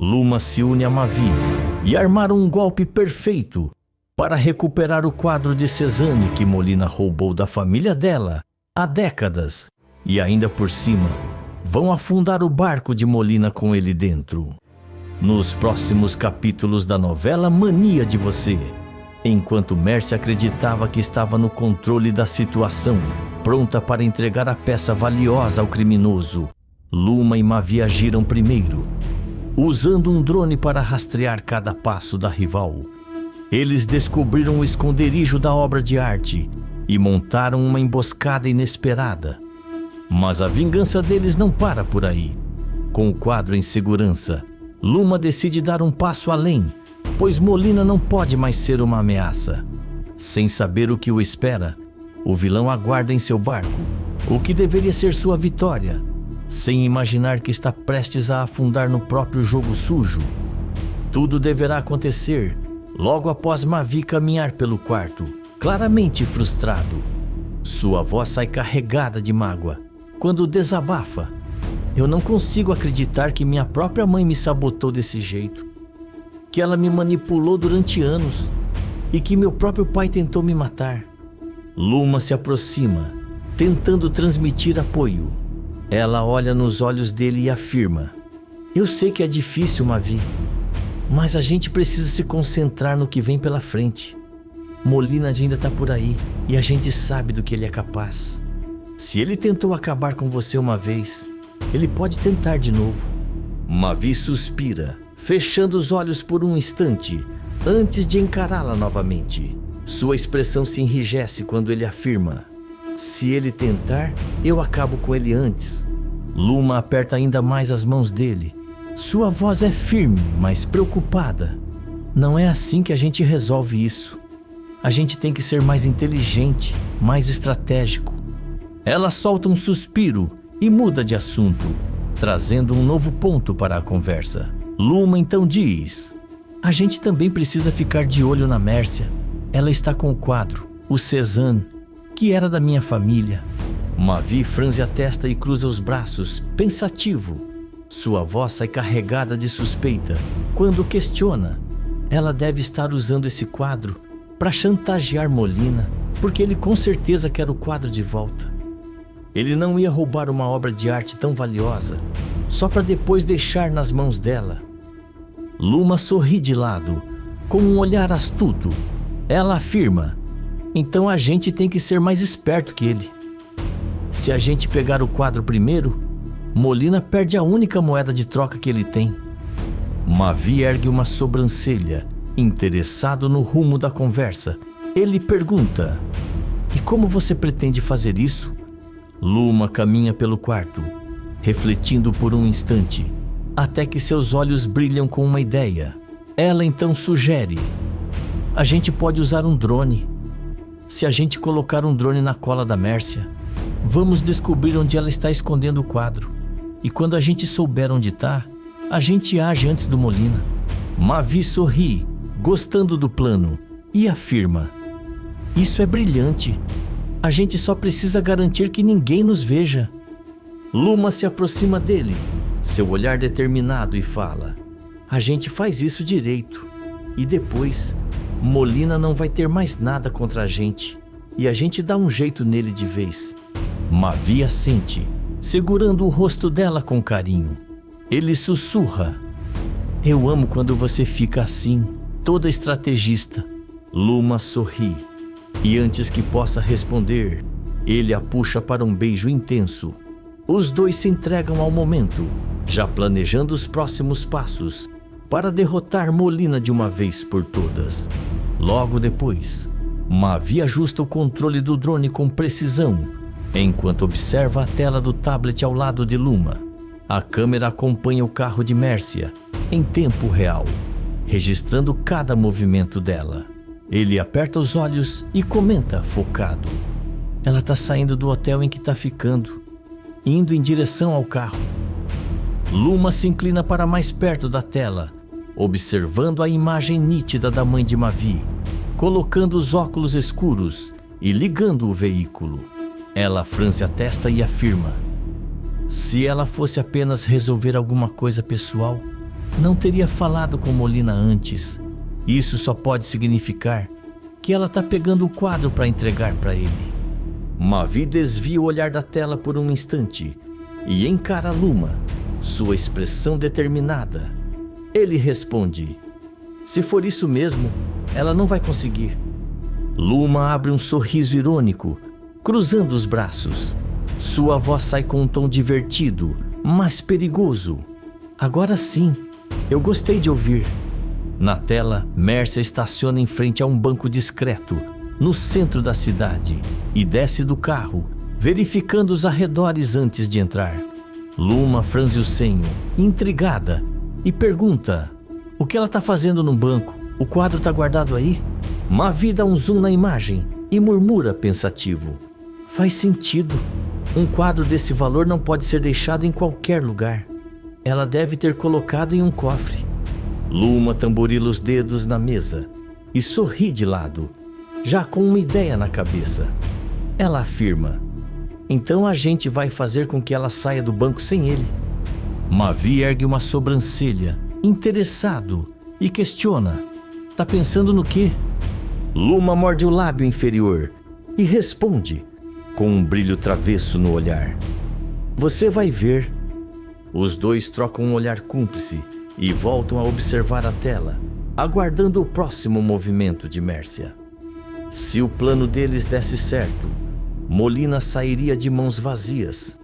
Luma se une a Mavi e armaram um golpe perfeito para recuperar o quadro de Cézanne que Molina roubou da família dela há décadas, e ainda por cima vão afundar o barco de Molina com ele dentro. Nos próximos capítulos da novela Mania de Você, enquanto Mércia acreditava que estava no controle da situação, pronta para entregar a peça valiosa ao criminoso, Luma e Mavi agiram primeiro, usando um drone para rastrear cada passo da rival. Eles descobriram o esconderijo da obra de arte e montaram uma emboscada inesperada. Mas a vingança deles não para por aí. Com o quadro em segurança, Luma decide dar um passo além, pois Molina não pode mais ser uma ameaça. Sem saber o que o espera, o vilão aguarda em seu barco, o que deveria ser sua vitória, sem imaginar que está prestes a afundar no próprio jogo sujo. Tudo deverá acontecer logo após Mavi caminhar pelo quarto, claramente frustrado. Sua voz sai carregada de mágoa quando desabafa. Eu não consigo acreditar que minha própria mãe me sabotou desse jeito, que ela me manipulou durante anos e que meu próprio pai tentou me matar. Luma se aproxima, tentando transmitir apoio. Ela olha nos olhos dele e afirma: eu sei que é difícil, Mavi, mas a gente precisa se concentrar no que vem pela frente. Molina ainda está por aí e a gente sabe do que ele é capaz. Se ele tentou acabar com você uma vez, ele pode tentar de novo. Mavi suspira, fechando os olhos por um instante, antes de encará-la novamente. Sua expressão se enrijece quando ele afirma: se ele tentar, eu acabo com ele antes. Luma aperta ainda mais as mãos dele. Sua voz é firme, mas preocupada. Não é assim que a gente resolve isso. A gente tem que ser mais inteligente, mais estratégico. Ela solta um suspiro e muda de assunto, trazendo um novo ponto para a conversa. Luma então diz: a gente também precisa ficar de olho na Mércia. Ela está com o quadro, o Cézanne, que era da minha família. Mavi franze a testa e cruza os braços, pensativo. Sua voz sai carregada de suspeita quando questiona. Ela deve estar usando esse quadro para chantagear Molina, porque ele com certeza quer o quadro de volta. Ele não ia roubar uma obra de arte tão valiosa só para depois deixar nas mãos dela. Luma sorri de lado, com um olhar astuto. Ela afirma: então a gente tem que ser mais esperto que ele. Se a gente pegar o quadro primeiro, Molina perde a única moeda de troca que ele tem. Mavi ergue uma sobrancelha, interessado no rumo da conversa. Ele pergunta: e como você pretende fazer isso? Luma caminha pelo quarto, refletindo por um instante, até que seus olhos brilham com uma ideia. Ela então sugere: a gente pode usar um drone. Se a gente colocar um drone na cola da Mércia, vamos descobrir onde ela está escondendo o quadro. E quando a gente souber onde está, a gente age antes do Molina. Mavi sorri, gostando do plano, e afirma: isso é brilhante. A gente só precisa garantir que ninguém nos veja. Luma se aproxima dele, seu olhar determinado, e fala: a gente faz isso direito. E depois, Molina não vai ter mais nada contra a gente. E a gente dá um jeito nele de vez. Mavi assente, segurando o rosto dela com carinho. Ele sussurra: eu amo quando você fica assim, toda estrategista. Luma sorri, e antes que possa responder, ele a puxa para um beijo intenso. Os dois se entregam ao momento, já planejando os próximos passos para derrotar Molina de uma vez por todas. Logo depois, Mavi ajusta o controle do drone com precisão, enquanto observa a tela do tablet ao lado de Luma. A câmera acompanha o carro de Mércia em tempo real, registrando cada movimento dela. Ele aperta os olhos e comenta focado: ela está saindo do hotel em que está ficando, indo em direção ao carro. Luma se inclina para mais perto da tela, observando a imagem nítida da mãe de Mavi, colocando os óculos escuros e ligando o veículo. Ela franze a testa e afirma: se ela fosse apenas resolver alguma coisa pessoal, não teria falado com Molina antes. Isso só pode significar que ela está pegando o quadro para entregar para ele. Mavi desvia o olhar da tela por um instante e encara Luma, sua expressão determinada. Ele responde: se for isso mesmo, ela não vai conseguir. Luma abre um sorriso irônico, cruzando os braços. Sua voz sai com um tom divertido, mas perigoso. Agora sim, eu gostei de ouvir. Na tela, Mércia estaciona em frente a um banco discreto, no centro da cidade, e desce do carro, verificando os arredores antes de entrar. Luma franze o senho, intrigada, e pergunta: o que ela está fazendo no banco? O quadro está guardado aí? Mavi dá um zoom na imagem e murmura pensativo: faz sentido. Um quadro desse valor não pode ser deixado em qualquer lugar. Ela deve ter colocado em um cofre. Luma tamborila os dedos na mesa e sorri de lado, já com uma ideia na cabeça. Ela afirma: então a gente vai fazer com que ela saia do banco sem ele. Mavi ergue uma sobrancelha, interessado, e questiona: tá pensando no quê? Luma morde o lábio inferior e responde, com um brilho travesso no olhar: você vai ver. Os dois trocam um olhar cúmplice e voltam a observar a tela, aguardando o próximo movimento de Mércia. Se o plano deles desse certo, Molina sairia de mãos vazias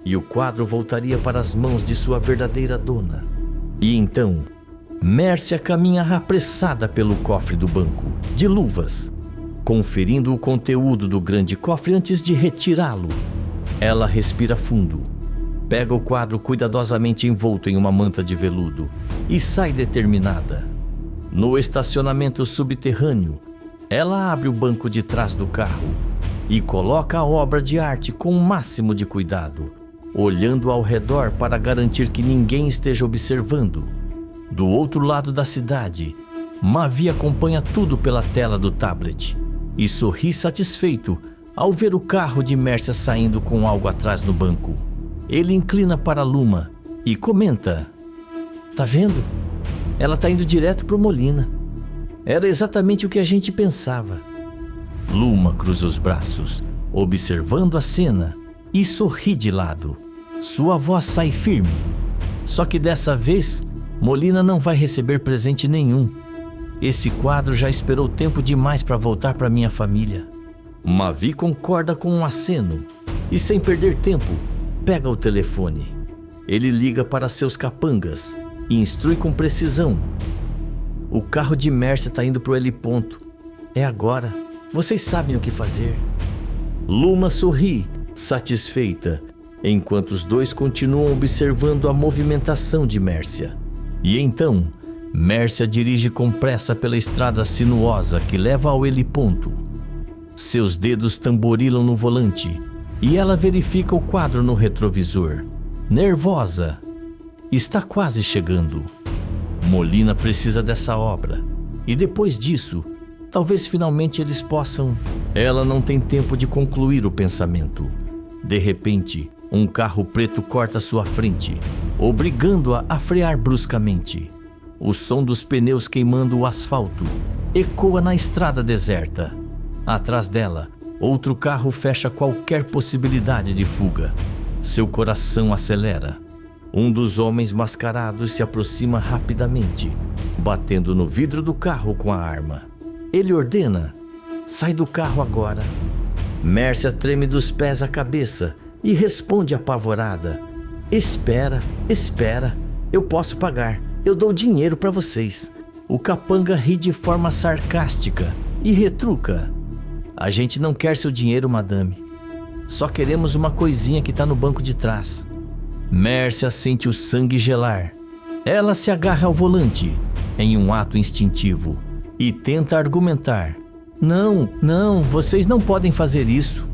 e o quadro voltaria para as mãos de sua verdadeira dona. E então, Mércia caminha apressada pelo cofre do banco, de luvas, conferindo o conteúdo do grande cofre antes de retirá-lo. Ela respira fundo, pega o quadro cuidadosamente envolto em uma manta de veludo e sai determinada. No estacionamento subterrâneo, ela abre o banco de trás do carro e coloca a obra de arte com o máximo de cuidado, olhando ao redor para garantir que ninguém esteja observando. Do outro lado da cidade, Mavi acompanha tudo pela tela do tablet e sorri satisfeito ao ver o carro de Mércia saindo com algo atrás no banco. Ele inclina para Luma e comenta: tá vendo? Ela tá indo direto pro Molina. Era exatamente o que a gente pensava. Luma cruza os braços, observando a cena, e sorri de lado. Sua voz sai firme. Só que dessa vez, Molina não vai receber presente nenhum. Esse quadro já esperou tempo demais para voltar para minha família. Mavi concorda com um aceno e, sem perder tempo, pega o telefone. Ele liga para seus capangas e instrui com precisão: o carro de Mércia está indo pro heliponto. É agora. Vocês sabem o que fazer. Luma sorri, satisfeita, enquanto os dois continuam observando a movimentação de Mércia. E então, Mércia dirige com pressa pela estrada sinuosa que leva ao heliponto. Seus dedos tamborilam no volante e ela verifica o quadro no retrovisor. Nervosa. Está quase chegando. Molina precisa dessa obra. E depois disso, talvez finalmente eles possam... Ela não tem tempo de concluir o pensamento. De repente, um carro preto corta sua frente, obrigando-a a frear bruscamente. O som dos pneus queimando o asfalto ecoa na estrada deserta. Atrás dela, outro carro fecha qualquer possibilidade de fuga. Seu coração acelera. Um dos homens mascarados se aproxima rapidamente, batendo no vidro do carro com a arma. Ele ordena: sai do carro agora. Mércia treme dos pés à cabeça e responde apavorada: espera, eu posso pagar, eu dou dinheiro para vocês. O capanga ri de forma sarcástica e retruca: a gente não quer seu dinheiro, madame. Só queremos uma coisinha que tá no banco de trás. Mércia sente o sangue gelar. Ela se agarra ao volante, em um ato instintivo, e tenta argumentar: não, vocês não podem fazer isso.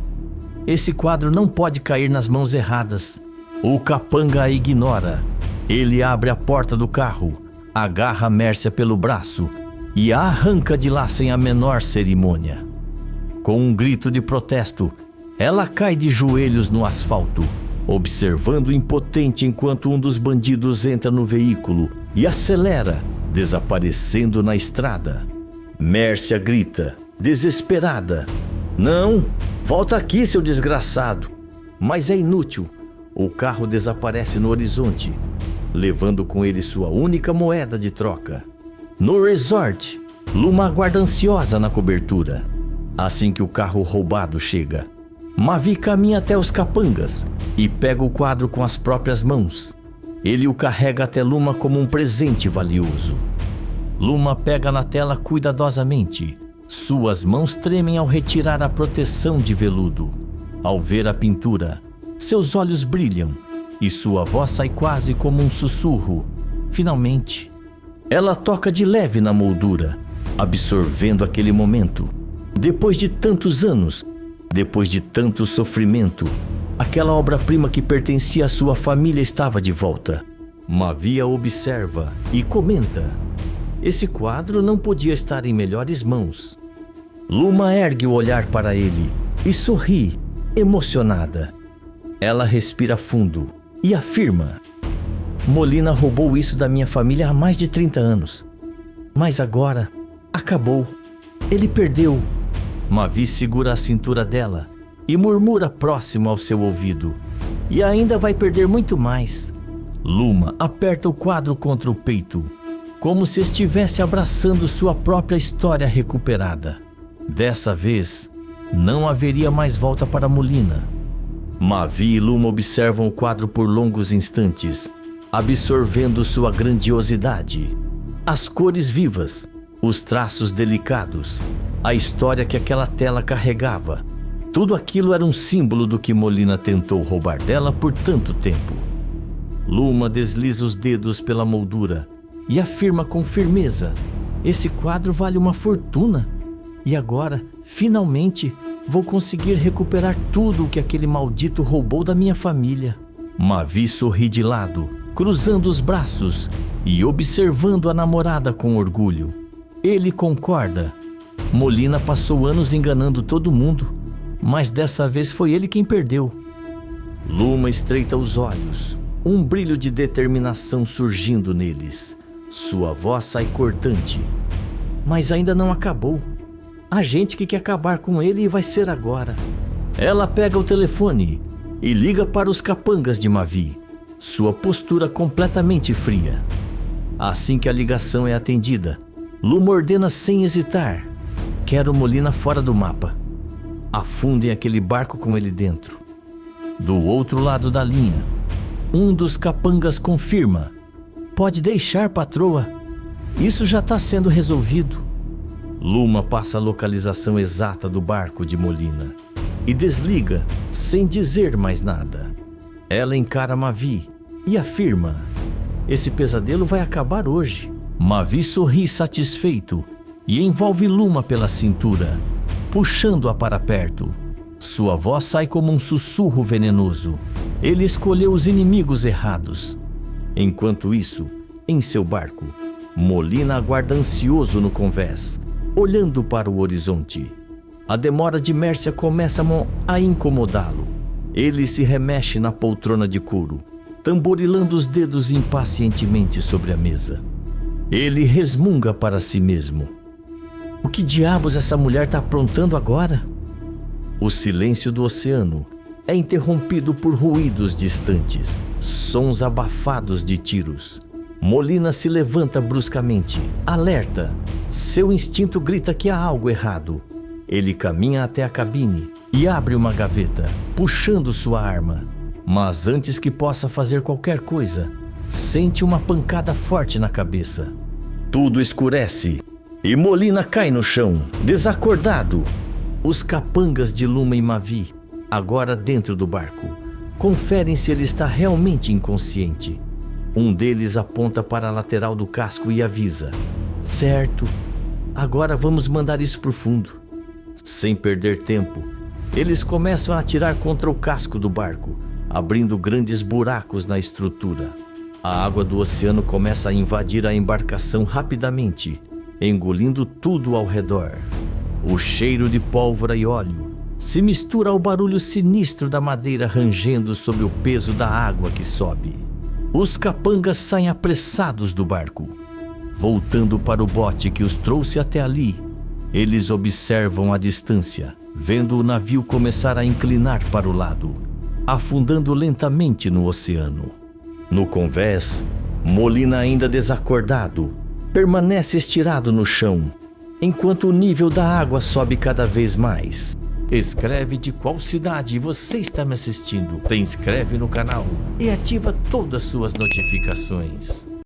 Esse quadro não pode cair nas mãos erradas. O capanga a ignora. Ele abre a porta do carro, agarra Mércia pelo braço e a arranca de lá sem a menor cerimônia. Com um grito de protesto, ela cai de joelhos no asfalto, observando impotente enquanto um dos bandidos entra no veículo e acelera, desaparecendo na estrada. Mércia grita, desesperada: "Não, volta aqui, seu desgraçado!" Mas é inútil. O carro desaparece no horizonte, levando com ele sua única moeda de troca. No resort, Luma aguarda ansiosa na cobertura. Assim que o carro roubado chega, Mavi caminha até os capangas e pega o quadro com as próprias mãos. Ele o carrega até Luma como um presente valioso. Luma pega na tela cuidadosamente. Suas mãos tremem ao retirar a proteção de veludo. Ao ver a pintura, seus olhos brilham e sua voz sai quase como um sussurro. Finalmente, ela toca de leve na moldura, absorvendo aquele momento. Depois de tantos anos, depois de tanto sofrimento, aquela obra-prima que pertencia à sua família estava de volta. Mavi a observa e comenta: esse quadro não podia estar em melhores mãos. Luma ergue o olhar para ele e sorri, emocionada. Ela respira fundo e afirma: Molina roubou isso da minha família há mais de 30 anos. Mas agora, acabou. Ele perdeu. Mavi segura a cintura dela e murmura próximo ao seu ouvido: e ainda vai perder muito mais. Luma aperta o quadro contra o peito, como se estivesse abraçando sua própria história recuperada. Dessa vez, não haveria mais volta para Molina. Mavi e Luma observam o quadro por longos instantes, absorvendo sua grandiosidade. As cores vivas, os traços delicados, a história que aquela tela carregava. Tudo aquilo era um símbolo do que Molina tentou roubar dela por tanto tempo. Luma desliza os dedos pela moldura e afirma com firmeza: esse quadro vale uma fortuna. E agora, finalmente, vou conseguir recuperar tudo o que aquele maldito roubou da minha família. Mavi sorri de lado, cruzando os braços e observando a namorada com orgulho. Ele concorda. Molina passou anos enganando todo mundo, mas dessa vez foi ele quem perdeu. Luma estreita os olhos, um brilho de determinação surgindo neles. Sua voz sai cortante. Mas ainda não acabou. Há gente que quer acabar com ele e vai ser agora. Ela pega o telefone e liga para os capangas de Mavi, sua postura completamente fria. Assim que a ligação é atendida, Luma ordena sem hesitar: quero Molina fora do mapa. Afundem aquele barco com ele dentro. Do outro lado da linha, um dos capangas confirma: pode deixar, patroa. Isso já está sendo resolvido. Luma passa a localização exata do barco de Molina e desliga sem dizer mais nada. Ela encara Mavi e afirma: esse pesadelo vai acabar hoje. Mavi sorri satisfeito e envolve Luma pela cintura, puxando-a para perto. Sua voz sai como um sussurro venenoso. Ele escolheu os inimigos errados. Enquanto isso, em seu barco, Molina aguarda ansioso no convés, olhando para o horizonte. A demora de Mércia começa a incomodá-lo. Ele se remexe na poltrona de couro, tamborilando os dedos impacientemente sobre a mesa. Ele resmunga para si mesmo: o que diabos essa mulher está aprontando agora? O silêncio do oceano é interrompido por ruídos distantes, sons abafados de tiros. Molina se levanta bruscamente, alerta. Seu instinto grita que há algo errado. Ele caminha até a cabine e abre uma gaveta, puxando sua arma. Mas antes que possa fazer qualquer coisa, sente uma pancada forte na cabeça. Tudo escurece e Molina cai no chão, desacordado. Os capangas de Luma e Mavi, agora dentro do barco, conferem se ele está realmente inconsciente. Um deles aponta para a lateral do casco e avisa: certo, agora vamos mandar isso para o fundo. Sem perder tempo, eles começam a atirar contra o casco do barco, abrindo grandes buracos na estrutura. A água do oceano começa a invadir a embarcação rapidamente, engolindo tudo ao redor. O cheiro de pólvora e óleo se mistura ao barulho sinistro da madeira rangendo sob o peso da água que sobe. Os capangas saem apressados do barco. Voltando para o bote que os trouxe até ali, eles observam a distância, vendo o navio começar a inclinar para o lado, afundando lentamente no oceano. No convés, Molina, ainda desacordado, permanece estirado no chão, enquanto o nível da água sobe cada vez mais. Escreve de qual cidade você está me assistindo, se inscreve no canal e ativa todas as suas notificações.